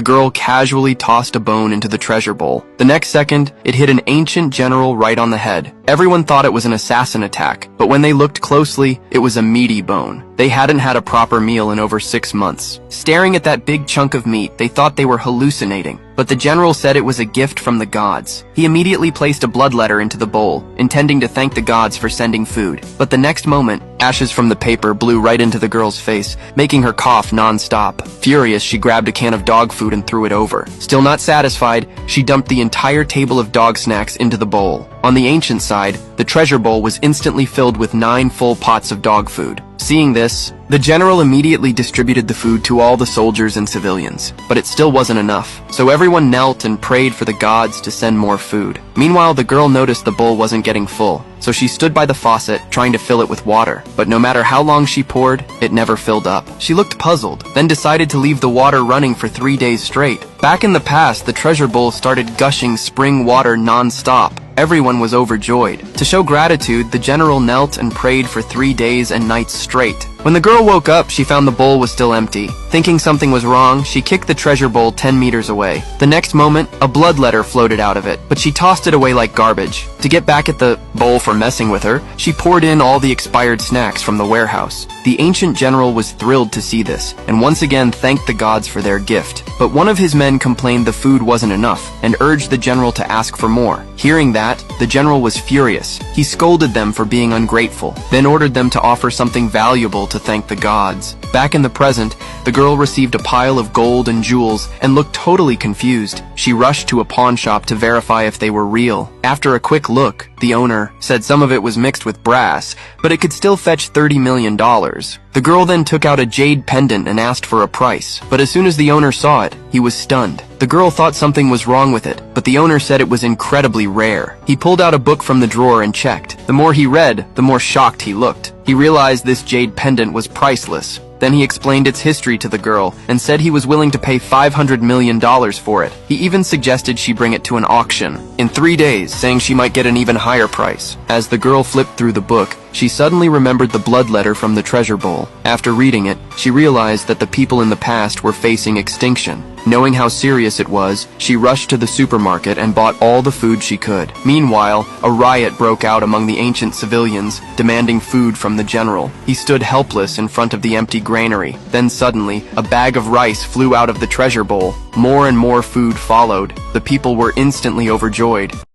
girl casually tossed a bone into the treasure bowl. The next second, it hit an ancient general right on the head. Everyone thought it was an assassin attack, but when they looked closely, it was a meaty bone. They hadn't had a proper meal in over 6 months. Staring at that big chunk of meat, they thought they were hallucinating. But the general said it was a gift from the gods. He immediately placed a bloodletter into the bowl, intending to thank the gods for sending food. But the next moment, ashes from the paper blew right into the girl's face, making her cough non-stop. Furious, she grabbed a can of dog food and threw it over. Still not satisfied, she dumped the entire table of dog snacks into the bowl. On the ancient side, the treasure bowl was instantly filled with 9 full pots of dog food. Seeing this, the general immediately distributed the food to all the soldiers and civilians, but it still wasn't enough, so everyone knelt and prayed for the gods to send more food. Meanwhile, the girl noticed the bowl wasn't getting full, so she stood by the faucet, trying to fill it with water, but no matter how long she poured, it never filled up. She looked puzzled, then decided to leave the water running for 3 days straight. Back in the past, the treasure bowl started gushing spring water non-stop. Everyone was overjoyed. To show gratitude, the general knelt and prayed for 3 days and nights straight. When the girl woke up, she found the bowl was still empty. Thinking something was wrong, she kicked the treasure bowl 10 meters away. The next moment, a bloodletter floated out of it, but she tossed it away like garbage. To get back at the bowl for messing with her, she poured in all the expired snacks from the warehouse. The ancient general was thrilled to see this, and once again thanked the gods for their gift. But one of his men complained the food wasn't enough, and urged the general to ask for more. Hearing that, the general was furious. He scolded them for being ungrateful, then ordered them to offer something valuable to thank the gods. Back in the present, the girl received a pile of gold and jewels and looked totally confused. She rushed to a pawn shop to verify if they were real. After a quick look, the owner said some of it was mixed with brass, but it could still fetch $30 million. The girl then took out a jade pendant and asked for a price, but as soon as the owner saw it, he was stunned. The girl thought something was wrong with it, but the owner said it was incredibly rare. He pulled out a book from the drawer and checked. The more he read, the more shocked he looked. He realized this jade pendant was priceless. Then he explained its history to the girl and said he was willing to pay $500 million for it. He even suggested she bring it to an auction in 3 days, saying she might get an even higher price. As the girl flipped through the book, she suddenly remembered the bloodletter from the treasure bowl. After reading it, she realized that the people in the past were facing extinction. Knowing how serious it was, she rushed to the supermarket and bought all the food she could. Meanwhile, a riot broke out among the ancient civilians, demanding food from the general. He stood helpless in front of the empty granary. Then suddenly, a bag of rice flew out of the treasure bowl. More and more food followed. The people were instantly overjoyed.